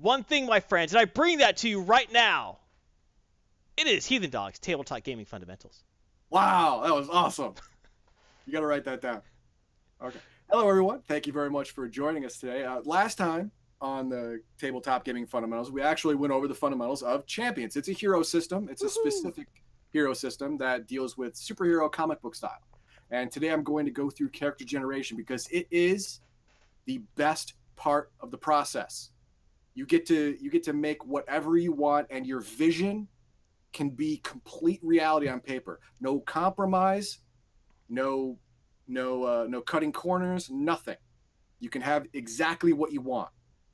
One thing, my friends, and I bring that to you right now. It is Heathen Dog's Tabletop Gaming Fundamentals. Wow, that was awesome. You got to write that down. Okay. Hello, everyone. Thank you very much for joining us today. Last time on the Tabletop Gaming Fundamentals, we actually went over the fundamentals of Champions. It's a hero system. It's a specific hero system that deals with superhero comic book style. And today I'm going to go through character generation because it is the best part of the process. You get to make whatever you want, and your vision can be complete reality on paper. No compromise, no cutting corners, nothing. You can have exactly what you want,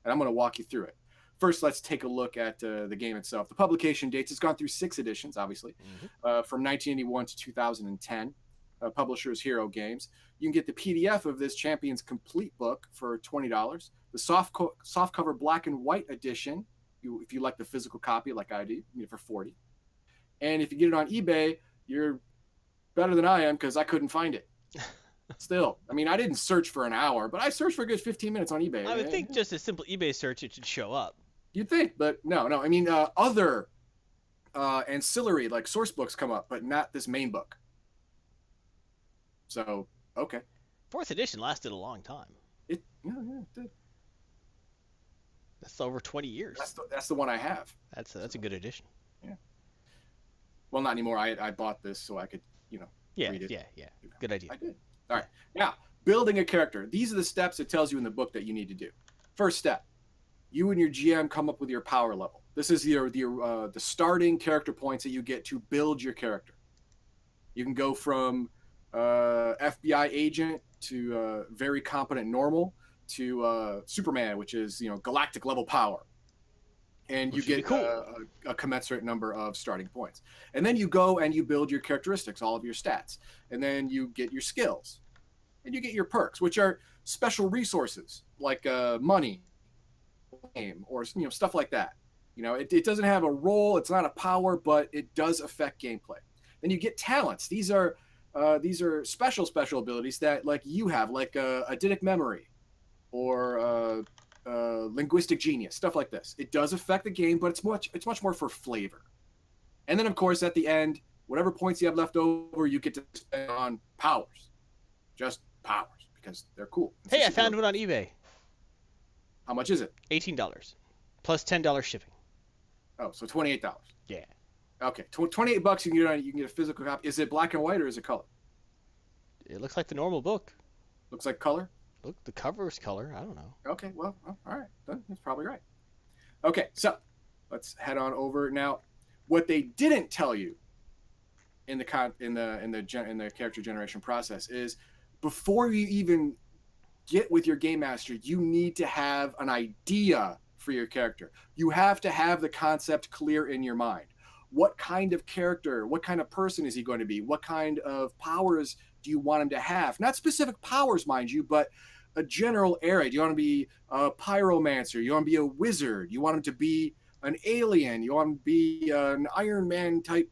and I'm going to walk you through it. First, let's take a look at the game itself. The publication dates, it's gone through 6 editions, obviously, from 1981 to 2010. Publishers Hero Games. You can get the PDF of this Champions Complete book for $20. The soft cover black and white edition, if you like the physical copy like I do, you get it for $40. And if you get it on eBay, you're better than I am because I couldn't find it. Still, I mean, I didn't search for an hour, but I searched for a good 15 minutes on eBay. I would think just a simple eBay search, it should show up. You'd think, but no. I mean, other ancillary like source books come up, but not this main book. So, okay. 4th edition lasted a long time. Yeah, it did. That's over 20 years. That's the one I have. That's a good edition. Yeah. Well, not anymore. I bought this so I could, read it. Yeah. Good idea. I did. All right. Now, building a character. These are the steps it tells you in the book that you need to do. First step, you and your GM come up with your power level. This is the starting character points that you get to build your character. You can go from FBI agent to very competent normal to Superman, which is galactic level power, and you get a commensurate number of starting points. And then you go and you build your characteristics, all of your stats, and then you get your skills, and you get your perks, which are special resources like money, game, or stuff like that. It doesn't have a role, it's not a power, but it does affect gameplay. Then you get talents. These are special abilities that like you have, like eidetic memory or linguistic genius, stuff like this. It does affect the game, but it's much more for flavor. And then, of course, at the end, whatever points you have left over, you get to spend on powers. Just powers, because they're cool. Hey, I found one on eBay. How much is it? $18 plus $10 shipping. Oh, so $28. Yeah. Okay, $28 you can get a physical copy. Is it black and white or is it color? It looks like the normal book. Looks like color? Look, the cover is color. I don't know. Okay, well, all right. That's probably right. Okay, so let's head on over now. What they didn't tell you in the character generation process is before you even get with your game master, you need to have an idea for your character. You have to have the concept clear in your mind. What kind of character, what kind of person is he going to be? What kind of powers do you want him to have? Not specific powers, mind you, but a general area. Do you want to be a pyromancer? You want to be a wizard? You want him to be an alien? You want him to be an Iron Man type,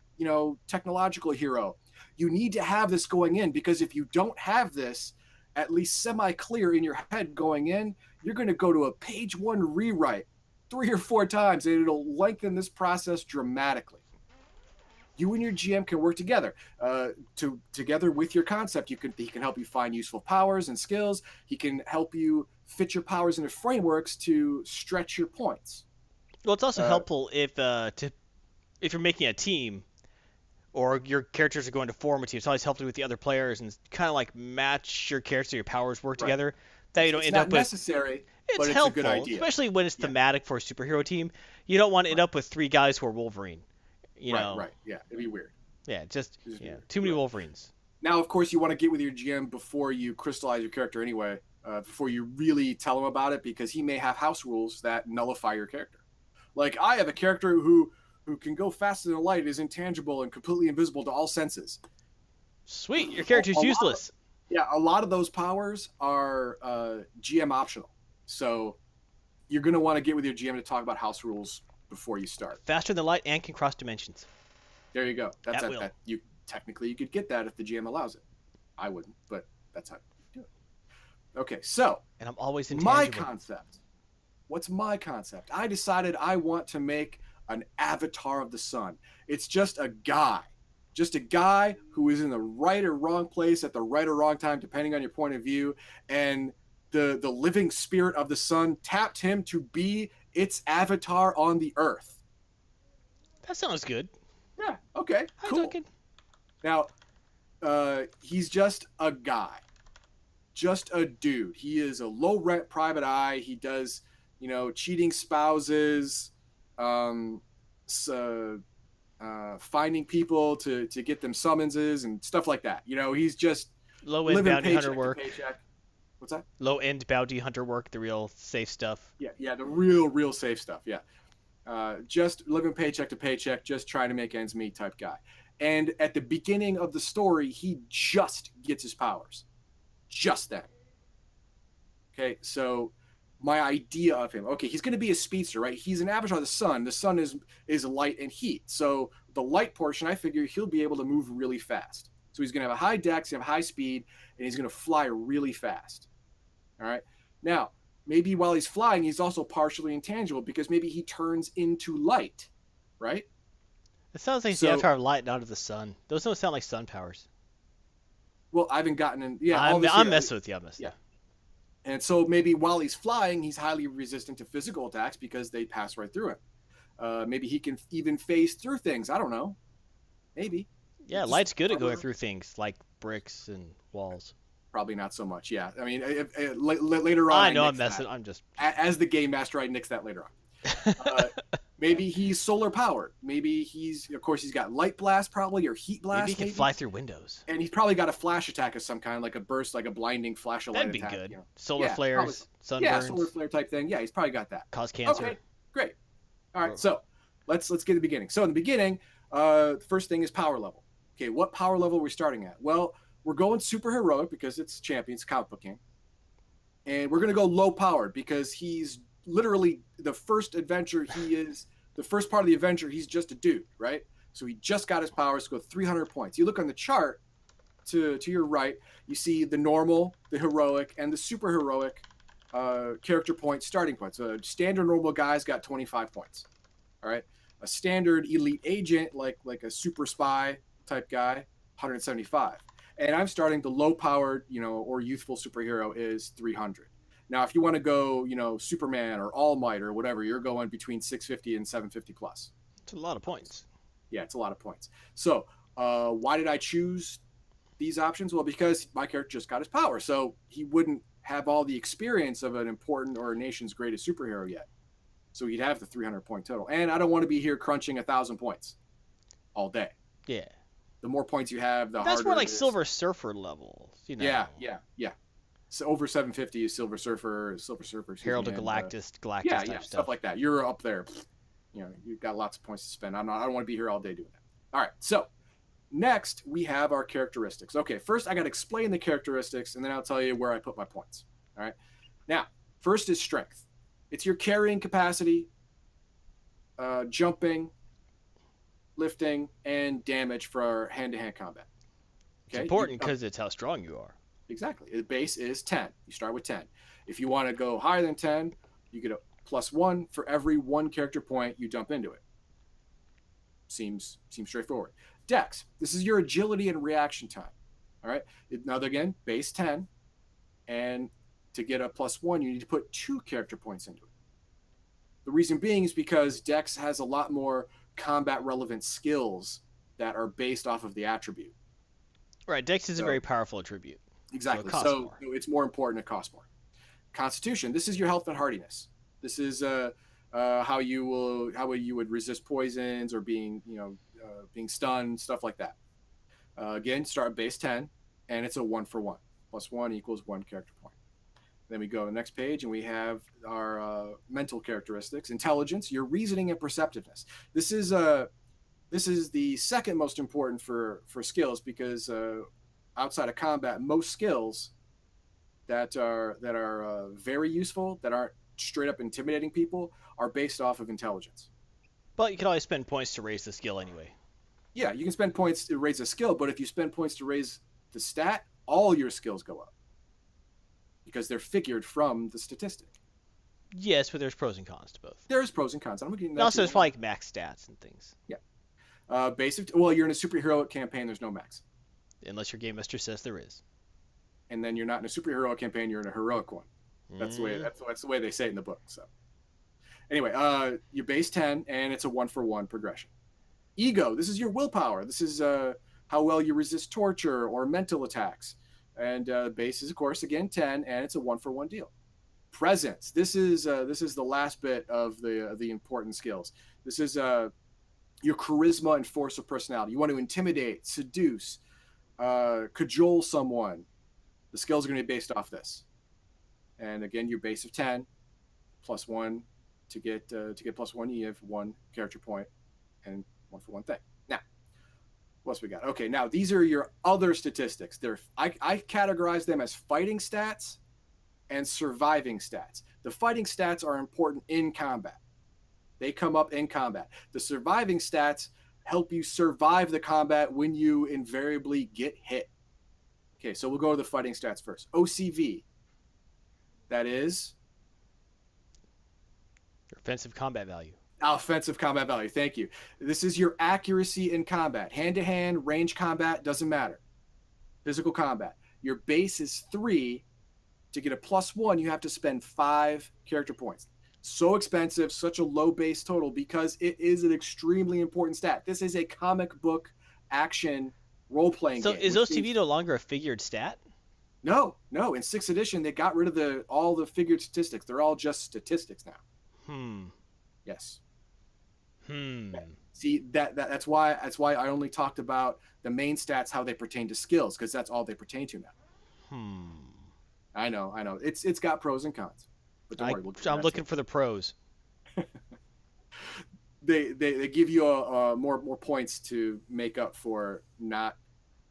technological hero? You need to have this going in, because if you don't have this at least semi-clear in your head going in, you're going to go to a page 1 rewrite 3 or 4 times, and it'll lengthen this process dramatically. You and your GM can work together. Together with your concept, he can help you find useful powers and skills. He can help you fit your powers into frameworks to stretch your points. Well, it's also helpful if you're making a team, or your characters are going to form a team. It's always helpful with the other players and kind of like match your characters so your powers work together. That you don't end up with. It's not necessary, but it's a good idea. Especially when it's thematic for a superhero team. You don't want to end up with 3 guys who are Wolverine. Right. Yeah, it'd be weird. Yeah, too many Wolverines. Now, of course, you want to get with your GM before you crystallize your character anyway, before you really tell him about it, because he may have house rules that nullify your character. Like, I have a character who can go faster than light, is intangible and completely invisible to all senses. Sweet, your character's useless. A lot of those powers are GM optional. So you're going to want to get with your GM to talk about house rules before you start. Faster than light and can cross dimensions. There you go. You could get that if the GM allows it. I wouldn't, but that's how you do it. Okay, so and I'm always intangible. My concept What's my concept? I decided I want to make an avatar of the sun. It's just a guy. Just a guy who is in the right or wrong place at the right or wrong time, depending on your point of view. And the living spirit of the sun tapped him to be its avatar on the earth. That sounds good. Yeah, okay, Hi, cool. Duncan. Now, he's just a guy. Just a dude. He is a low rent private eye. He does, cheating spouses, finding people to get them summonses and stuff like that. He's just Low end living bounty paycheck hunter to work. paycheck. What's that? Low end bounty hunter work, the real safe stuff. Yeah, the real safe stuff. Yeah. Just living paycheck to paycheck, just trying to make ends meet type guy. And at the beginning of the story, he just gets his powers. Just then. Okay, so my idea of him, okay, he's going to be a speedster, right? He's an avatar of the sun. The sun is light and heat. So the light portion, I figure he'll be able to move really fast. So he's going to have a high dex, have high speed, and he's going to fly really fast. All right. Now, maybe while he's flying, he's also partially intangible because maybe he turns into light, right? It sounds like the avatar of light, not of the sun. Those don't sound like sun powers. Well, I haven't gotten in. Yeah, I'm messing with you. Yeah. And so maybe while he's flying, he's highly resistant to physical attacks because they pass right through him. Maybe he can even phase through things. I don't know. Maybe. Yeah, light's good at going through things like bricks and walls. Probably not so much. Yeah, I mean, later on. I know I'm messing. I'm just as the game master, I nix that later on. Maybe he's solar powered. Maybe of course, he's got light blast probably or heat blast. Maybe he can fly through windows. And he's probably got a flash attack of some kind, like a burst, like a blinding flash of light attack. That'd be good. Solar flares, sunburns. Yeah, solar flare type thing. Yeah, he's probably got that. Cause cancer. Okay, great. All right, so let's get to the beginning. So in the beginning, the first thing is power level. Okay, what power level are we starting at? Well, we're going super heroic because it's Champions comic book game. And we're going to go low powered because he's literally the first adventure the first part of the adventure, he's just a dude, right? So he just got his powers to go 300 points. You look on the chart to your right, you see the normal, the heroic, and the super heroic character point starting points. A standard normal guy's got 25 points, all right? A standard elite agent, like a super spy type guy, 175. And I'm starting the low-powered, or youthful superhero is 300. Now, if you want to go, Superman or All Might or whatever, you're going between 650 and 750 plus. It's a lot of points. Yeah, it's a lot of points. So, why did I choose these options? Well, because my character just got his power, so he wouldn't have all the experience of an important or a nation's greatest superhero yet. So he'd have the 300 point total. And I don't want to be here crunching 1,000 points all day. Yeah. The more points you have, the harder. That's more like Silver Surfer levels. Yeah. So over 750 is Silver Surfer. Herald of Galactus yeah, stuff like that. You're up there. You've got lots of points to spend. I don't want to be here all day doing that. All right, so next we have our characteristics. Okay, first I got to explain the characteristics, and then I'll tell you where I put my points. All right. Now, first is strength. It's your carrying capacity, jumping, lifting, and damage for hand-to-hand combat. Okay? It's important because it's how strong you are. Exactly. The base is 10. You start with 10. If you want to go higher than 10, you get a +1 for every 1 character point you dump into it. Seems straightforward. Dex. This is your agility and reaction time. All right. Now, again, base 10. And to get a +1, you need to put 2 character points into it. The reason being is because Dex has a lot more combat-relevant skills that are based off of the attribute. Right. Dex is a very powerful attribute. Exactly. So it's more important. It costs more. Constitution. This is your health and hardiness. This is how you would resist poisons or being stunned, stuff like that. Again, start at base 10, and it's a 1-for-1. +1 equals 1 character point. Then we go to the next page, and we have our mental characteristics. Intelligence, your reasoning and perceptiveness. This is the second most important for skills because outside of combat, most skills that are very useful, that aren't straight up intimidating people, are based off of intelligence. But you can always spend points to raise the skill anyway. Yeah, you can spend points to raise a skill, but if you spend points to raise the stat, all your skills go up because they're figured from the statistic. Yes, but there's pros and cons to both. There's pros and cons. I'm getting And that also, too. there's probably like max stats and things. Yeah. Basic. Well, you're in a superhero campaign. There's no max. Unless your game master says there is. And then you're not in a superhero campaign. You're in a heroic one. That's the way. That's the way they say it in the book. So, anyway, you base 10, and it's a 1-for-1 progression. Ego. This is your willpower. This is how well you resist torture or mental attacks. And base is, of course, again 10, and it's a 1-for-1 deal. Presence. This is the last bit of the important skills. This is your charisma and force of personality. You want to intimidate, seduce, cajole someone. The skills are going to be based off this. And again, your base of 10 plus 1 to get plus 1. You have 1 character point and 1-for-1 thing. Now, what else we got? Okay, now these are your other statistics. I categorize them as fighting stats and surviving stats. The fighting stats are important in combat. They come up in combat. The surviving stats help you survive the combat when you invariably get hit. Okay, so we'll go to the fighting stats first. OCV. That is Your offensive combat value. offensive combat value. Thank you. This is your accuracy in combat. Hand-to-hand, range combat, doesn't matter. Physical combat. Your base is 3. To get a +1, you have to spend 5 character points. So expensive, such a low base total because it is an extremely important stat. This is a comic book action role-playing So game. is OCV no longer a figured stat? No. In 6th edition, they got rid of all the figured statistics. They're all just statistics now. Yes. See, that's why I only talked about the main stats, how they pertain to skills, because that's all they pertain to now. I know. It's got pros and cons. But don't worry, I'm looking for the pros. They give you more points to make up for not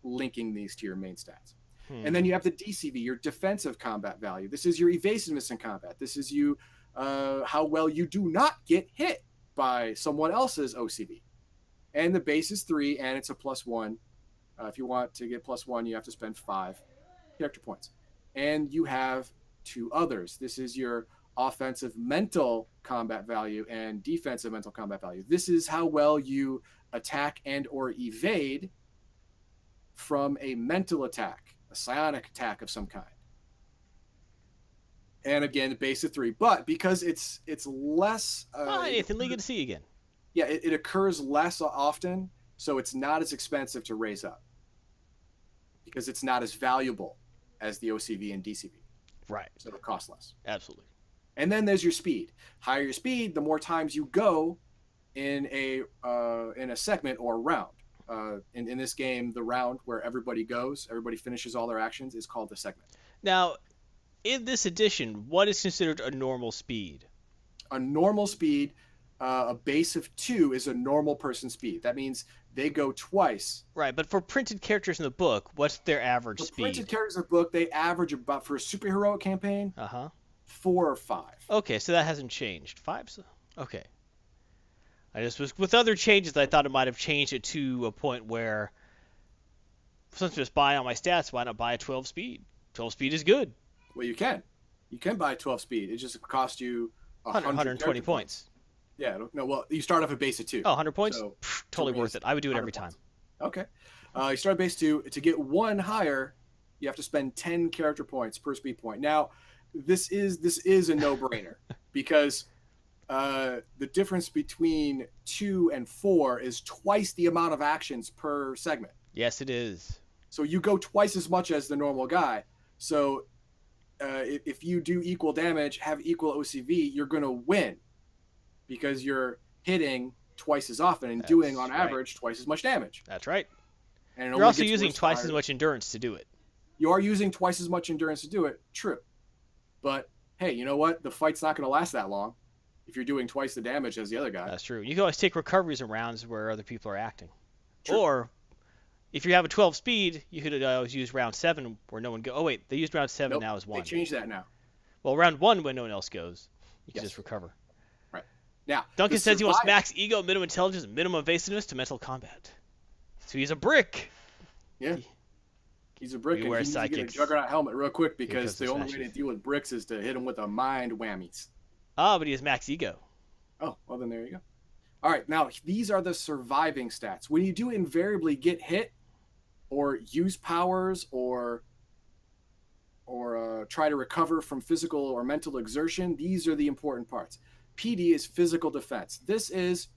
linking these to your main stats. And then you have the DCV, your defensive combat value. This is your evasiveness in combat. This is you how well you do not get hit by someone else's OCV. And the base is 3, and it's a +1. If you want to get +1, you have to spend 5 character points. And you have 2 others. This is your offensive mental combat value and defensive mental combat value. This is how well you attack and or evade from a mental attack, a psionic attack of some kind. And again, the base of 3. But because it's less... Nathan, good to see you again. Yeah, it occurs less often, so it's not as expensive to raise up. Because it's not as valuable as the OCV and DCV. Right. So it'll cost less. Absolutely. And then there's your speed. Higher your speed, the more times you go in a segment or round. In this game, the round where everybody finishes all their actions is called the segment. Now, in this edition, what is considered a normal speed? A normal speed, a base of 2 is a normal person speed. That means they go twice. Right, but for printed characters in the book, what's their average speed? Printed characters in the book, they average about, for a superhero campaign, 4 or 5. Okay, so that hasn't changed. 5? Okay. I just was with other changes. I thought it might have changed it to a point where, since I'm just buying on my stats, why not buy a 12 speed? 12 speed is good. Well, you can buy 12 speed. It just costs you 120 points. Yeah, no. Well, you start off at base of 2. Oh, 100 points? So totally worth it. I would do it every points. time. Okay. You start at base 2. To get 1 higher, you have to spend 10 character points per speed point. Now, this is a no-brainer because the difference between 2 and 4 is twice the amount of actions per segment. Yes, it is. So you go twice as much as the normal guy. So if you do equal damage, have equal OCV, you're going to win because you're hitting twice as often and doing, on average, twice as much damage. That's right. And you're also using twice as much endurance to do it. You are using twice as much endurance to do it. True. But, hey, you know what? The fight's not going to last that long if you're doing twice the damage as the other guy. That's true. You can always take recoveries in rounds where other people are acting. True. Or, if you have a 12 speed, you could always use round 7 where no one goes. Oh, wait, they used round 7 now as 1. They changed that now. Well, round 1 when no one else goes, you can just recover. Right. Now, Duncan says he wants max ego, minimum intelligence, and minimum evasiveness to mental combat. So he's a brick. Yeah. He's a brick, and he needs to get a Juggernaut helmet real quick because the only way to deal with bricks is to hit them with a mind whammies. Ah, but he has max ego. Oh, well then there you go. All right, now these are the surviving stats. When you do invariably get hit or use powers or try to recover from physical or mental exertion, these are the important parts. PD is physical defense. This is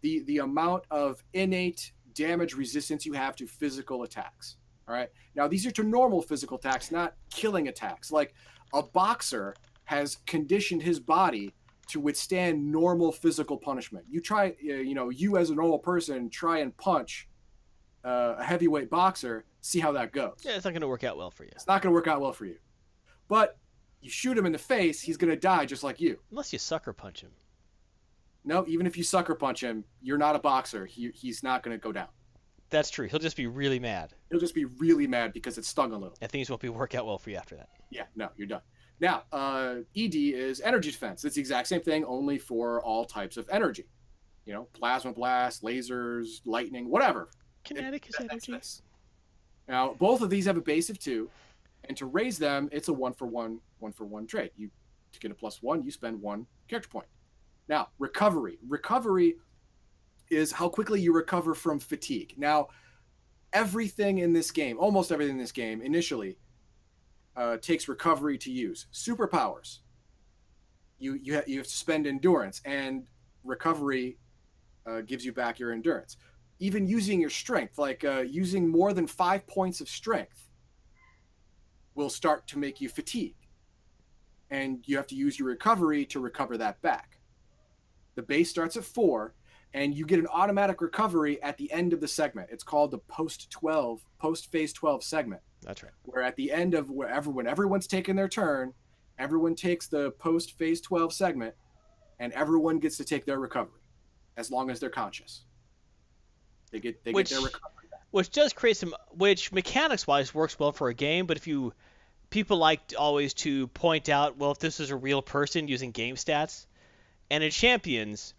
the amount of innate damage resistance you have to physical attacks. All right. Now these are to normal physical attacks, not killing attacks. Like a boxer has conditioned his body to withstand normal physical punishment. You try, you as a normal person try and punch a heavyweight boxer, see how that goes. Yeah, it's not going to work out well for you. It's not going to work out well for you. But you shoot him in the face, he's going to die just like you. Unless you sucker punch him. No, even if you sucker punch him, you're not a boxer. He's not going to go down. That's true. He'll just be really mad. He'll just be really mad because it stung a little. And things won't work out well for you after that. Yeah, no, you're done. Now, ED is energy defense. It's the exact same thing, only for all types of energy. Plasma blast, lasers, lightning, whatever. Kinetic is energy. Now, both of these have a base of 2, and to raise them, it's a 1-for-1 trade. To get a +1, you spend 1 character point. Now, recovery. Recovery is how quickly you recover from fatigue. Now, everything in this game, almost everything in this game, initially takes recovery to use. Superpowers. You have to spend endurance, and recovery gives you back your endurance. Even using your strength, like using more than 5 points of strength, will start to make you fatigue. And you have to use your recovery to recover that back. The base starts at 4, and you get an automatic recovery at the end of the segment. It's called the post phase 12 segment. That's right. Where at the end of when everyone's taken their turn, everyone takes the post phase 12 segment, and everyone gets to take their recovery, as long as they're conscious. They get their recovery back. Which does create which mechanics wise works well for a game, but people like always to point out, well, if this is a real person using game stats, and in Champions,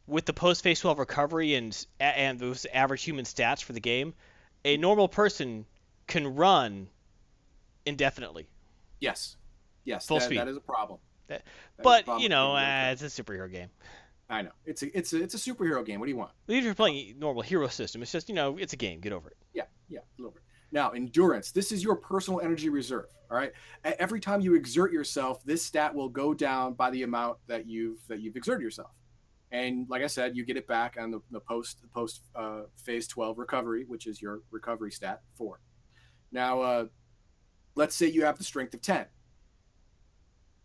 with the post phase 12 recovery and those average human stats for the game, a normal person can run indefinitely. Yes, full speed. That is a problem. But it's a superhero game. I know it's a superhero game. What do you want? Even if you're playing normal hero system, it's just it's a game. Get over it. Yeah, a little bit. Now, endurance. This is your personal energy reserve. All right. Every time you exert yourself, this stat will go down by the amount that you've exerted yourself. And like I said, you get it back on the post phase 12 recovery, which is your recovery stat 4. Now, let's say you have the strength of 10.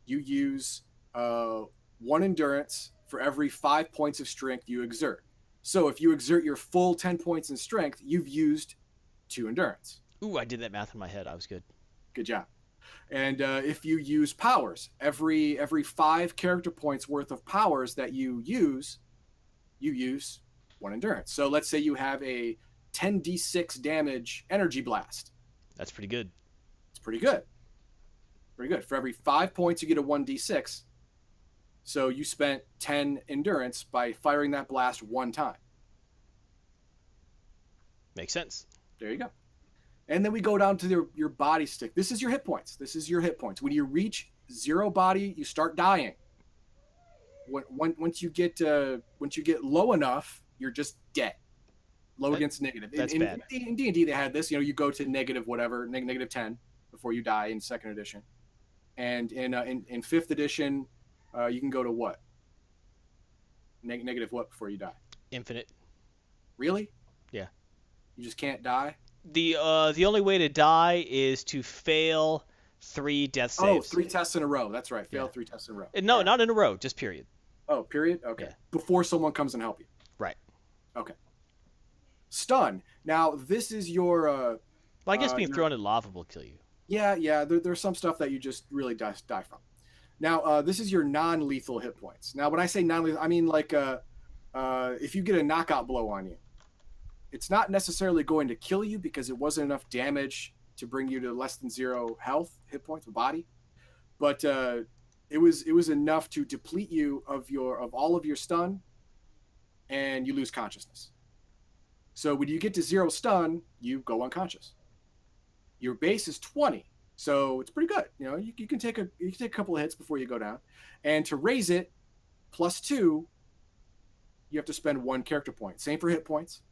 You use 1 endurance for every 5 points of strength you exert. So if you exert your full 10 points in strength, you've used 2 endurance. Ooh, I did that math in my head. I was good. Good job. And if you use powers, every 5 character points worth of powers that you use 1 endurance. So let's say you have a 10d6 damage energy blast. That's pretty good. It's pretty good. Pretty good. For every 5 points, you get a 1d6. So you spent 10 endurance by firing that blast 1 time. Makes sense. There you go. And then we go down to your body stick. This is your hit points. When you reach 0 body, you start dying. Once you get low enough, you're just dead. Low against negative. That's bad. In D&D, they had this. You go to negative whatever, negative 10 before you die in 2nd edition. And in 5th edition, you can go to what? Negative what before you die? Infinite. Really? Yeah. You just can't die? The only way to die is to fail 3 death saves. 3 tests in a row. That's right. Fail 3 tests in a row. No, not in a row. Just period. Oh, period? Okay. Yeah. Before someone comes and help you. Right. Okay. Stun. Now, this is your... well, I guess being thrown in lava will kill you. Yeah. There's some stuff that you just really die from. Now, this is your non-lethal hit points. Now, when I say non-lethal, I mean like if you get a knockout blow on you, it's not necessarily going to kill you because it wasn't enough damage to bring you to less than 0 health, hit points, or body. But it was enough to deplete you of all of your stun, and you lose consciousness. So when you get to 0 stun, you go unconscious. Your base is 20. So it's pretty good. You can take a couple of hits before you go down, and to raise it +2, you have to spend 1 character point. Same for hit points.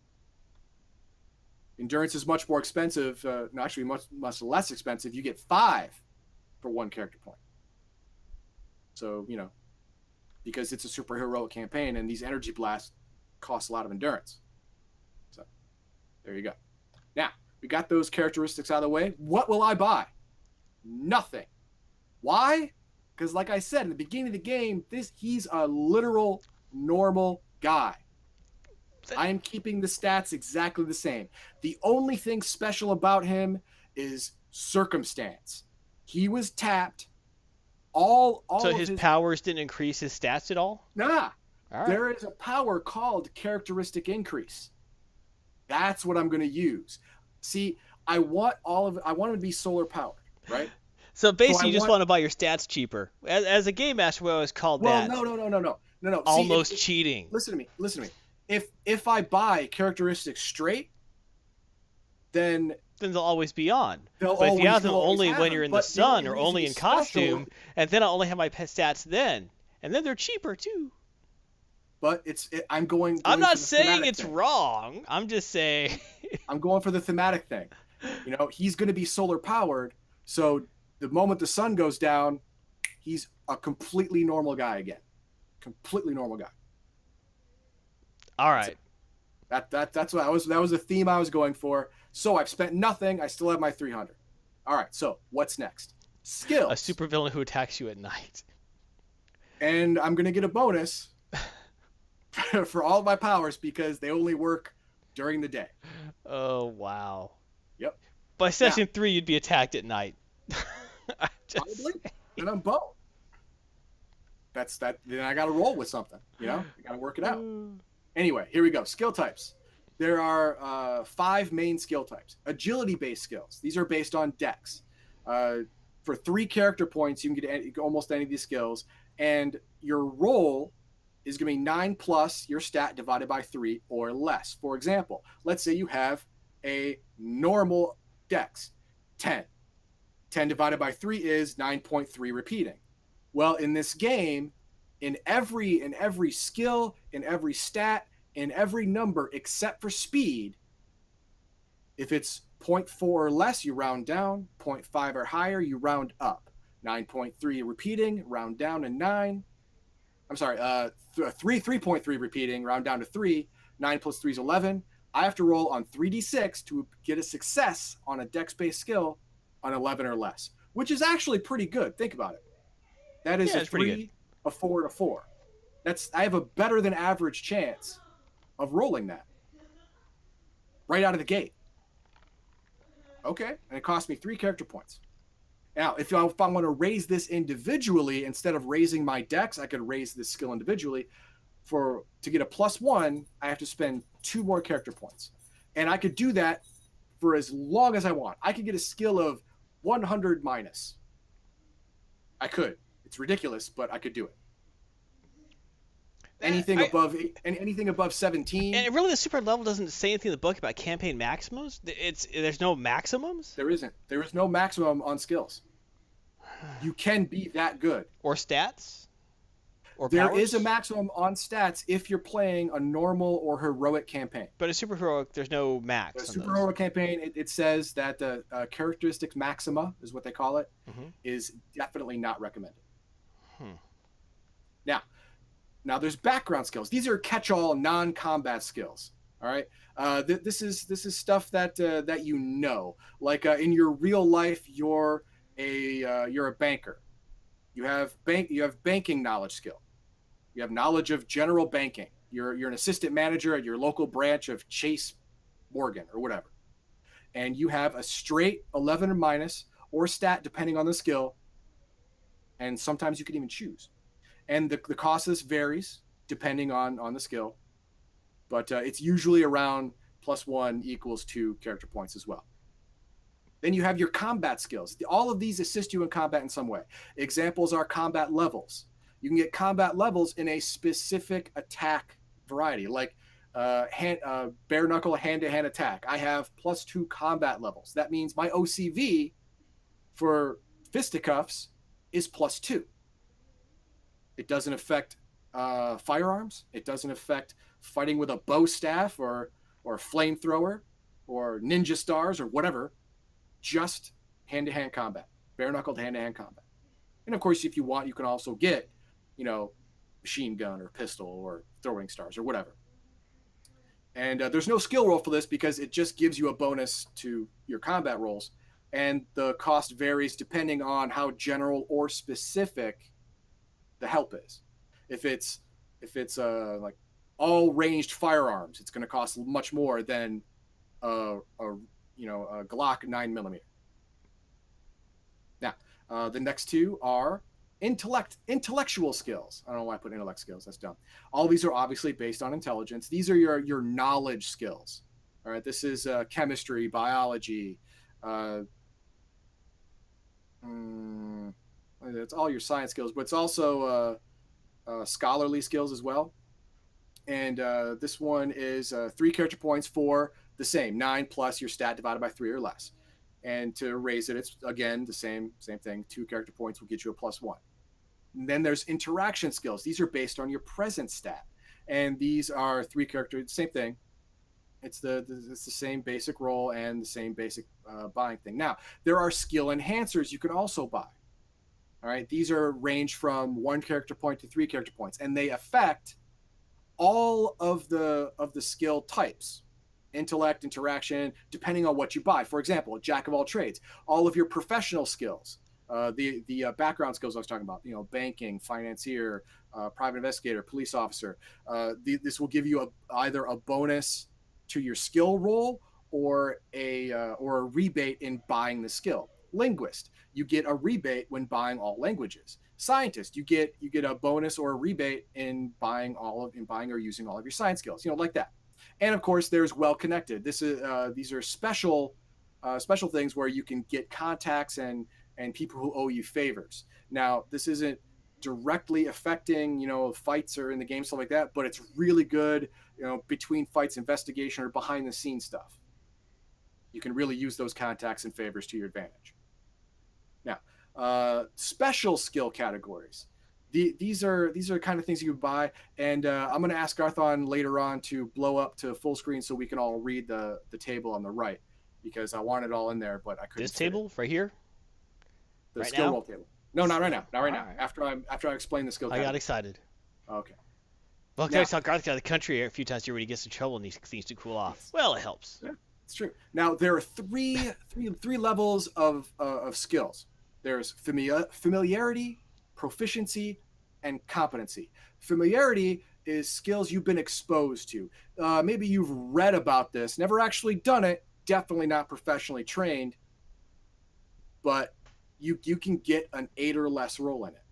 Endurance is much more expensive. No, actually, much less expensive. You get 5 for 1 character point. So because it's a super heroic campaign, and these energy blasts cost a lot of endurance. So there you go. Now we got those characteristics out of the way. What will I buy? Nothing. Why? Because like I said in the beginning of the game, he's a literal normal guy. I am keeping the stats exactly the same. The only thing special about him is circumstance. He was tapped. So his powers didn't increase his stats at all? Nah. All right. There is a power called characteristic increase. That's what I'm going to use. See, I want him to be solar powered, right? So basically, you just want to buy your stats cheaper. As a game master, we always called that. No. Almost cheating. Listen to me. If I buy characteristics straight, then they'll always be on. But if you have them only when you're in the sun or only in costume, and then I'll only have my stats then, and then they're cheaper too. But I'm not saying it's wrong. I'm just saying. I'm going for the thematic thing. He's going to be solar powered, so the moment the sun goes down, he's a completely normal guy again. Completely normal guy. All right. That's what that was the theme I was going for. So I've spent nothing. I still have my 300. All right. So what's next? Skills. A supervillain who attacks you at night. And I'm gonna get a bonus for all of my powers because they only work during the day. Oh wow. Yep. By session 3, you'd be attacked at night. Probably. And I'm boned. That's that. Then I got to roll with something. I got to work it out. Anyway, here we go. Skill types. There are 5 main skill types. Agility-based skills. These are based on dex. For 3 character points, you can get almost any of these skills. And your roll is going to be 9 plus your stat divided by 3 or less. For example, let's say you have a normal dex, 10. 10 divided by 3 is 9.3 repeating. Well, in this game, in every skill, in every stat, in every number except for speed, if it's 0.4 or less, you round down. 0.5 or higher, you round up. 9.3 repeating, round down to 9. I'm sorry, 3.3 repeating, round down to 3. 9 plus 3 is 11. I have to roll on 3d6 to get a success on a dex-based skill on 11 or less, which is actually pretty good. Think about it. That is a 3, a 4, and a 4. I have a better than average chance of rolling that right out of the gate. Okay, and it cost me 3 character points. Now, if I want to raise this individually, instead of raising my dex, I could raise this skill individually. To get a +1, I have to spend 2 more character points. And I could do that for as long as I want. I could get a skill of 100 minus. I could. It's ridiculous, but I could do it. Anything above 17. And really, the super level doesn't say anything in the book about campaign maximums. There's no maximums. There isn't. There is no maximum on skills. You can be that good. Or stats. Or there powers? Is a maximum on stats if you're playing a normal or heroic campaign. But a super heroic, there's no max. A super heroic campaign, it says that the characteristics maxima is what they call it, is definitely not recommended. Now there's background skills. These are catch-all non-combat skills. All right. This is stuff that like in your real life, you're a banker. You have banking knowledge skill. You have knowledge of general banking. You're an assistant manager at your local branch of Chase Morgan or whatever. And you have a straight 11 or minus or stat depending on the skill. And sometimes you can even choose. And the cost of this varies depending on the skill. But it's usually around +1 equals 2 character points as well. Then you have your combat skills. All of these assist you in combat in some way. Examples are combat levels. You can get combat levels in a specific attack variety, like bare knuckle hand-to-hand attack. I have +2 combat levels. That means my OCV for fisticuffs is +2. It doesn't affect firearms. It doesn't affect fighting with a bow staff or flamethrower or ninja stars or whatever. Just hand-to-hand combat, bare-knuckled hand-to-hand combat. And of course, if you want, you can also get, machine gun or pistol or throwing stars or whatever. And there's no skill roll for this because it just gives you a bonus to your combat rolls. And the cost varies depending on how general or specific the help is. If it's like all ranged firearms, it's going to cost much more than a Glock 9mm. Now, the next two are intellectual skills. I don't know why I put intellect skills. That's dumb. All these are obviously based on intelligence. These are your knowledge skills. All right, this is chemistry, biology. It's all your science skills, but it's also scholarly skills as well. And this one is 3 character points for the same 9 plus your stat divided by 3 or less. And to raise it, it's again the same thing. 2 character points will get you a +1. And then there's interaction skills. These are based on your present stat, and these are 3 character, same thing. It's the same basic roll and the same basic buying thing. Now there are skill enhancers you can also buy. All right, these are range from 1 character point to 3 character points, and they affect all of the skill types. Intellect, interaction, depending on what you buy. For example, jack of all trades, all of your professional skills, the background skills I was talking about, banking, financier, private investigator, police officer. This will give you either a bonus to your skill roll or a rebate in buying the skill. Linguist, you get a rebate when buying all languages. Scientist, you get a bonus or a rebate in buying or using all of your science skills, like that. And of course, there's well connected. These are special things where you can get contacts and people who owe you favors. Now, this isn't directly affecting fights or in the game, stuff like that, but it's really good between fights, investigation, or behind the scenes stuff. You can really use those contacts and favors to your advantage. Now, special skill categories. These are kind of things you can buy, and I'm going to ask Garthon later on to blow up to full screen so we can all read the table on the right, because I want it all in there, but I couldn't. This table right here. The right skill now? roll table. No, not right now. Not right now. Right. After I explain the skill. I got excited. Okay. Well, I saw Garth out of the country a few times here when he gets in trouble and these things to cool off. Yes. Well, it helps. Yeah, it's true. Now there are three levels of skills. There's familiarity, proficiency, and competency. Familiarity is skills you've been exposed to. Maybe you've read about this, never actually done it, definitely not professionally trained, but you can get an 8 or less roll in it.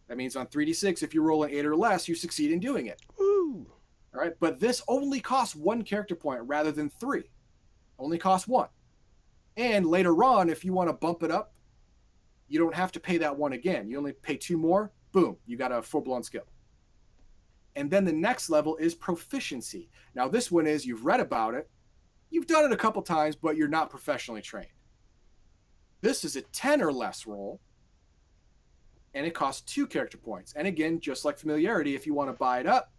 That means on 3d6, if you roll an 8 or less, you succeed in doing it. Woo! All right, but this only costs 1 character point rather than 3. Only costs 1. And later on, if you want to bump it up, you don't have to pay that 1 again. You only pay 2 more. Boom, you got a full-blown skill. And then the next level is proficiency. Now this one is you've read about it, you've done it a couple times, but you're not professionally trained. This is a 10 or less roll, and it costs 2 character points. And again, just like familiarity, if you want to buy it up,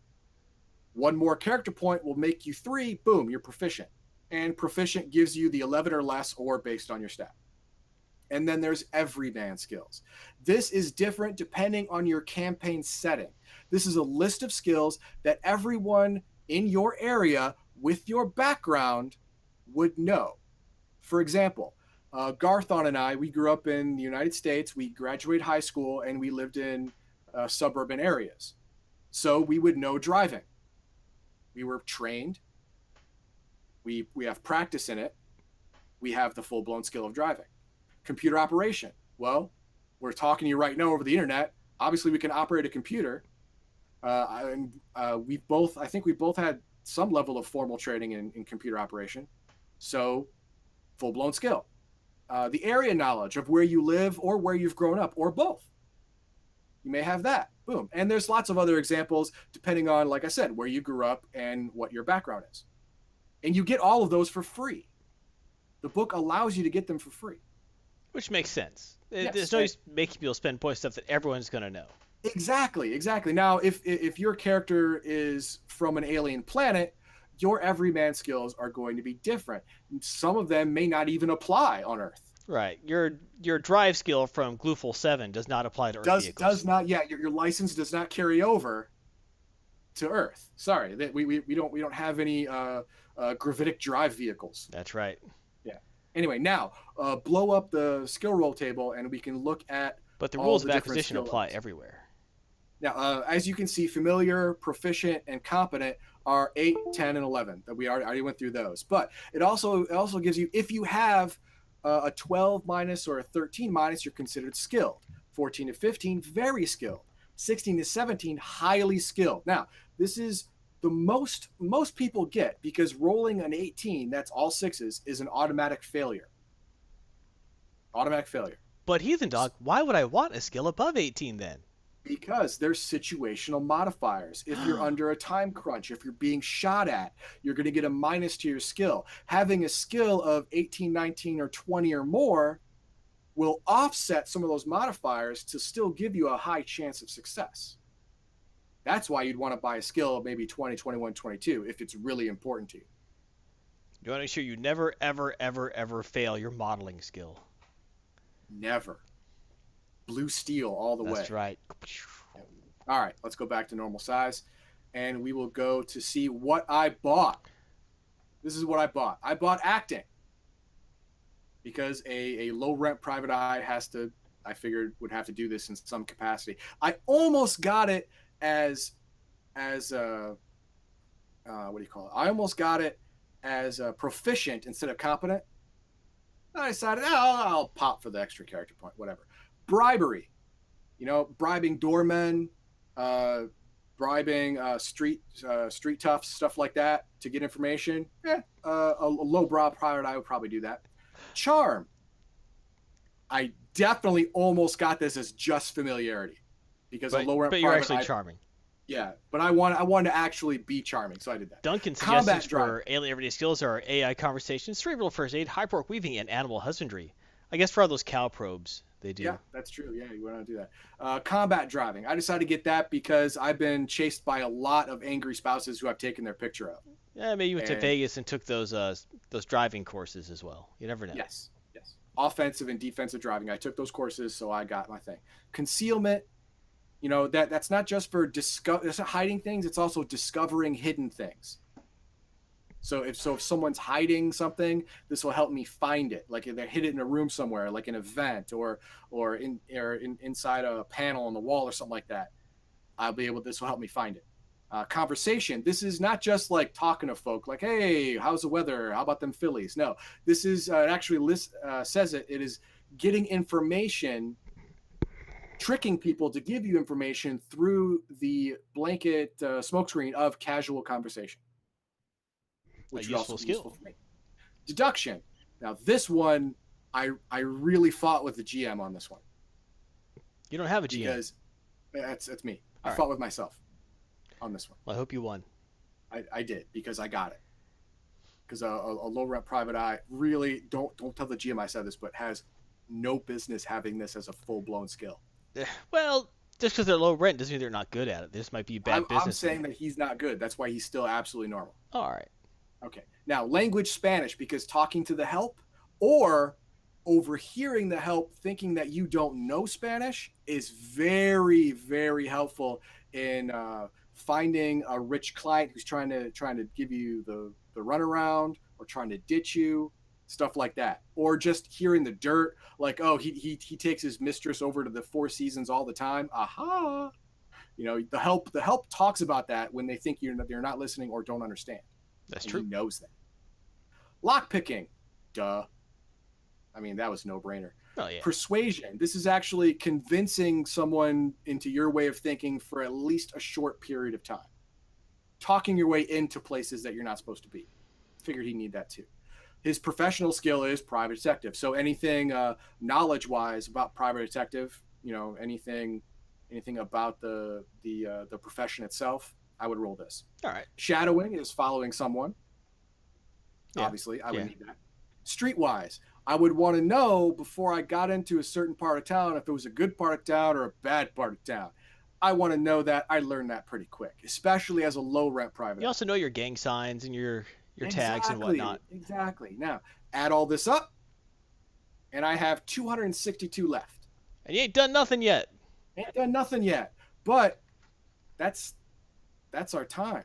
1 more character point will make you 3. Boom, you're proficient. And proficient gives you the 11 or less, or based on your stat. And then there's everyman skills. This is different depending on your campaign setting. This is a list of skills that everyone in your area with your background would know. For example, Garthon and I, we grew up in the United States. We graduated high school and we lived in suburban areas. So we would know driving. We were trained. We have practice in it. We have the full-blown skill of driving. Computer operation. Well, we're talking to you right now over the internet. Obviously, we can operate a computer. I think we both had some level of formal training in computer operation. So, full-blown skill. The area knowledge of where you live or where you've grown up, or both. You may have that. Boom. And there's lots of other examples depending on, like I said, where you grew up and what your background is. And you get all of those for free. The book allows you to get them for free. Which makes sense. Yes, There's no use making people spend points stuff that everyone's gonna know. exactly. Now, if your character is from an alien planet, your everyman skills are going to be different. Some of them may not even apply on Earth. Right. Your drive skill from Glooful 7 does not apply to Earth Does vehicles. not, yeah, your license does not carry over to Earth. Sorry, that we don't have any gravitic drive vehicles. That's right. Yeah. Anyway, now blow up the skill roll table and we can look at But the all rules the of different acquisition skill apply levels. everywhere. Now, as you can see, familiar, proficient, and competent are 8, 10, and 11. That we already went through those. But it also gives you, if you have a 12 minus or a 13 minus, you're considered skilled. 14 to 15, very skilled. 16 to 17, highly skilled. Now, this is the most people get, because rolling an 18, that's all sixes, is an automatic failure. Automatic failure. But Heathen Dog, why would I want a skill above 18 then? Because there's situational modifiers. If you're under a time crunch, if you're being shot at, you're going to get a minus to your skill. Having a skill of 18, 19, or 20 or more will offset some of those modifiers to still give you a high chance of success. That's why you'd want to buy a skill of maybe 20, 21, 22 if it's really important to you. You want to make sure you never, ever, ever, ever fail your modeling skill. Never. Blue steel all the way. That's right. All right, let's go back to normal size, and we will go to see what I bought. This is what I bought. I bought acting because a low rent private eye I figured would have to do this in some capacity. I almost got it as what do you call it? I almost got it as proficient instead of competent. I decided, I'll pop for the extra character point, whatever. Bribery, bribing doormen, bribing street toughs, stuff like that to get information. A lowbrow private eye would probably do that. Charm, I definitely almost got this as just familiarity, because a lower but you're actually charming. Yeah, but I wanted to actually be charming, so I did that. Duncan's suggestions for alien everyday skills are AI conversation, cerebral first aid, hyperwork weaving, and animal husbandry. I guess for all those cow probes, they do. Yeah, that's true. Yeah, you want to do that. Combat driving. I decided to get that because I've been chased by a lot of angry spouses who I've taken their picture of. Yeah, maybe you went to Vegas and took those driving courses as well. You never know. Yes. Offensive and defensive driving. I took those courses, so I got my thing. Concealment. That's not just for it's not hiding things. It's also discovering hidden things. So if someone's hiding something, this will help me find it. Like if they hid it in a room somewhere, like an event or inside a panel on the wall or something like that, this will help me find it. Conversation. This is not just like talking to folk like, hey, how's the weather? How about them Phillies? No, this is it actually says it. It is getting information, tricking people to give you information through the blanket smokescreen of casual conversation. Which is also useful for me. Deduction. Now this one, I really fought with the GM on this one. You don't have a GM. Because that's me. All I fought with myself on this one. Well, I hope you won. I did, because I got it. Because a low rent private eye really don't tell the GM I said this, but has no business having this as a full blown skill. Well, just because they're low rent doesn't mean they're not good at it. This might be bad business. I'm saying that he's not good. That's why he's still absolutely normal. All right. Okay. Now, language Spanish, because talking to the help or overhearing the help thinking that you don't know Spanish is very, very helpful in finding a rich client who's trying to give you the runaround or trying to ditch you, stuff like that. Or just hearing the dirt, like, oh, he takes his mistress over to the Four Seasons all the time. Aha. The help talks about that when they think you're not listening or don't understand. That's true. He knows that. Lockpicking. Duh. I mean, that was no brainer. Oh, yeah. Persuasion. This is actually convincing someone into your way of thinking for at least a short period of time. Talking your way into places that you're not supposed to be. Figured he'd need that too. His professional skill is private detective. So anything knowledge-wise about private detective, anything about the profession itself, I would roll this. All right. Shadowing is following someone. Yeah. Obviously, I would need that. Streetwise, I would want to know before I got into a certain part of town if it was a good part of town or a bad part of town. I want to know that. I learned that pretty quick, especially as a low rent private. You also know your gang signs and your tags and whatnot. Exactly. Now, add all this up, and I have 262 left. And you ain't done nothing yet. Ain't done nothing yet. But that's our time.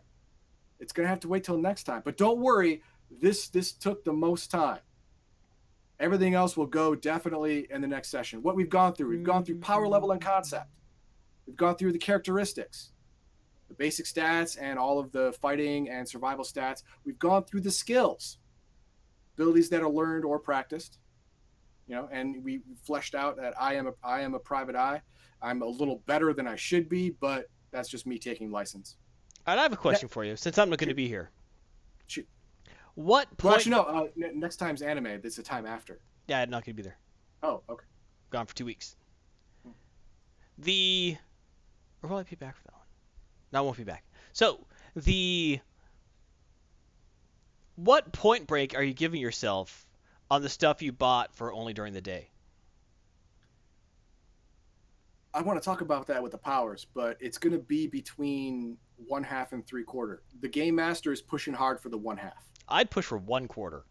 It's gonna have to wait till next time. But don't worry, this took the most time. Everything else will go definitely in the next session. What we've gone through power level and concept. We've gone through the characteristics, the basic stats, and all of the fighting and survival stats. We've gone through the skills, abilities that are learned or practiced. And we fleshed out that I am a private eye. I'm a little better than I should be, but that's just me taking license. And I have a question for you, since I'm not going to be here. Shoot. What point? Well, actually, no. Next time's anime. It's the time after. Yeah, I'm not going to be there. Oh, okay. Gone for 2 weeks. Or will I be back for that one? No, I won't be back. So, what point break are you giving yourself on the stuff you bought for only during the day? I want to talk about that with the powers, but it's going to be between 1/2 and 3/4. The game master is pushing hard for the 1/2. I'd push for 1/4.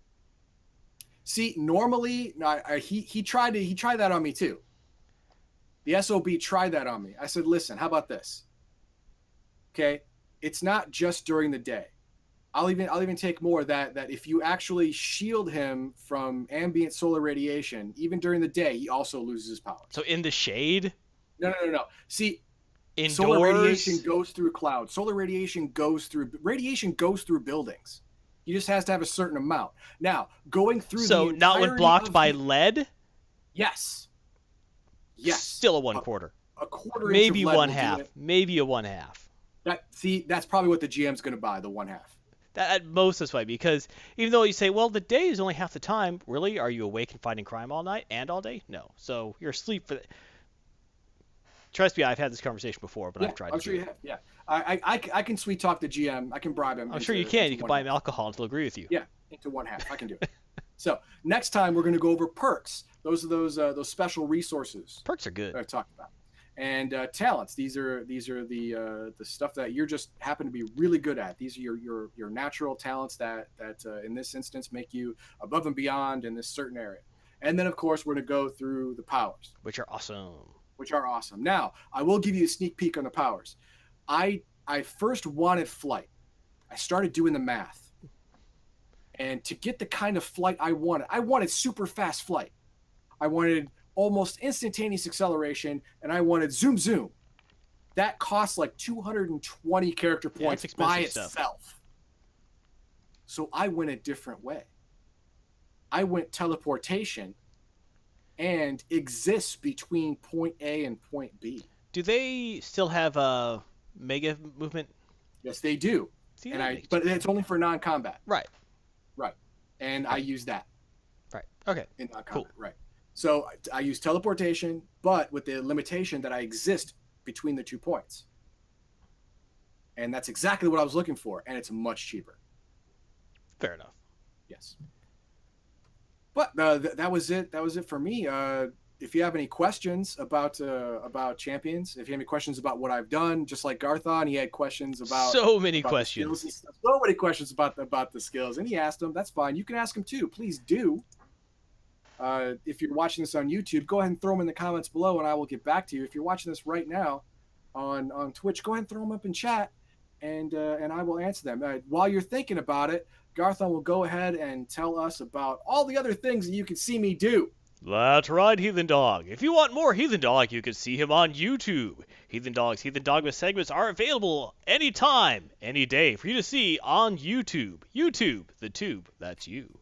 See, normally, he tried that on me too. The SOB tried that on me. I said, listen, how about this? Okay, it's not just during the day. I'll even take more that if you actually shield him from ambient solar radiation, even during the day, he also loses his powers. So in the shade? No. See, indoors? Solar radiation goes through clouds. Radiation goes through buildings. He just has to have a certain amount. Now, going through so not when blocked by lead? Yes. Still a 1/4. A quarter. Maybe 1/2. Maybe a 1/2. That's probably what the GM's going to buy, the 1/2. That at most this way, because even though you say, well, the day is only half the time, really, are you awake and fighting crime all night and all day? No. So you're asleep for the. Trust me, I've had this conversation before, but I've tried. I'm sure you have. Yeah, I can sweet talk the GM. I can bribe him. I'm sure you can. You can buy him alcohol until he'll agree with you. Yeah, into 1/2. I can do it. So next time we're going to go over perks. Those are those special resources. Perks are good. That I talked about. And talents. These are the stuff that you're just happen to be really good at. These are your natural talents that in this instance make you above and beyond in this certain area. And then of course we're going to go through the powers, which are awesome. Now I will give you a sneak peek on the powers. I first wanted flight. I started doing the math. And to get the kind of flight I wanted super fast flight. I wanted almost instantaneous acceleration, and I wanted zoom zoom. That costs like 220 character points by itself. So I went a different way. I went teleportation and exists between point A and point B. Do they still have mega movement? Yes, they do. See, but it's only for non-combat. Right. And I use that. Right. Okay. In non-combat. Cool. Right. So I use teleportation, but with the limitation that I exist between the 2 points. And that's exactly what I was looking for, and it's much cheaper. Fair enough. Yes. But that was it. That was it for me. If you have any questions about champions, if you have any questions about what I've done, just like Garthon, he had questions about so many questions. So many questions about the skills, and he asked them. That's fine. You can ask them too. Please do. If you're watching this on YouTube, go ahead and throw them in the comments below, and I will get back to you. If you're watching this right now on Twitch, go ahead and throw them up in chat, and I will answer them. While you're thinking about it, Garthon will go ahead and tell us about all the other things that you can see me do. That's right, Heathen Dog. If you want more Heathen Dog, you can see him on YouTube. Heathen Dogma segments are available anytime, any day for you to see on YouTube. YouTube, the tube, that's you.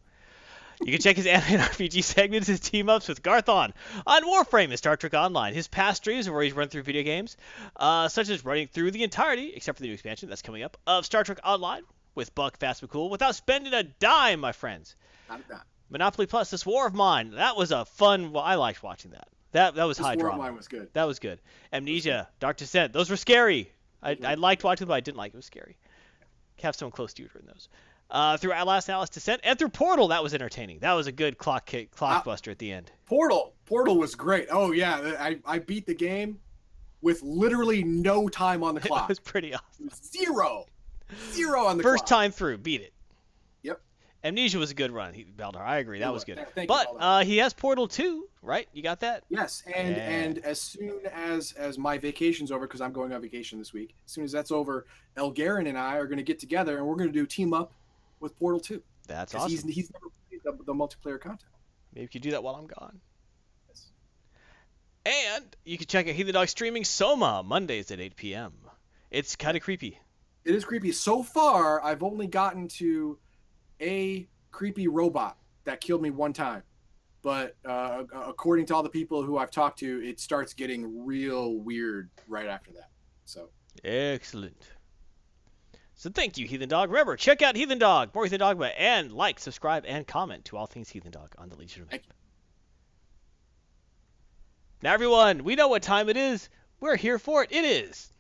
You can check his anime and RPG segments, his team-ups with Garthon on Warframe and Star Trek Online. His past streams where he's run through video games, such as running through the entirety, except for the new expansion that's coming up, of Star Trek Online with Buck Fast but Cool without spending a dime, my friends. Not a dime. Monopoly Plus, This War of Mine. That was a fun. I liked watching that. That was high drama. This War of Mine was good. That was good. Amnesia, Dark Descent. Those were scary. I liked watching them, but I didn't like it. It was scary. Have someone close to you during those. Through Outlast, Alice Descent, and through Portal. That was entertaining. That was a good clockbuster at the end. Portal was great. Oh yeah, I beat the game with literally no time on the clock. It was pretty awesome. Zero on the First clock. time through, beat it. Yep. Amnesia was a good run, Baldar. I agree, that was good. Thank but you, he has Portal 2, right? You got that? Yes, and as soon as my vacation's over, because I'm going on vacation this week, as soon as that's over, Elgarin and I are going to get together and we're going to do team up with Portal 2. That's awesome. He's never played the multiplayer content. Maybe you could do that while I'm gone. Yes. And you can check out Heathen Dog streaming Soma Mondays at 8 p.m. It's kind of creepy. It is creepy. So far, I've only gotten to a creepy robot that killed me one time. But according to all the people who I've talked to, it starts getting real weird right after that. So excellent. So thank you, Heathen Dog. Remember, check out Heathen Dog, more Heathen Dogma, and like, subscribe, and comment to all things Heathen Dog on the Legion of Men. Now, everyone, we know what time it is. We're here for it. It is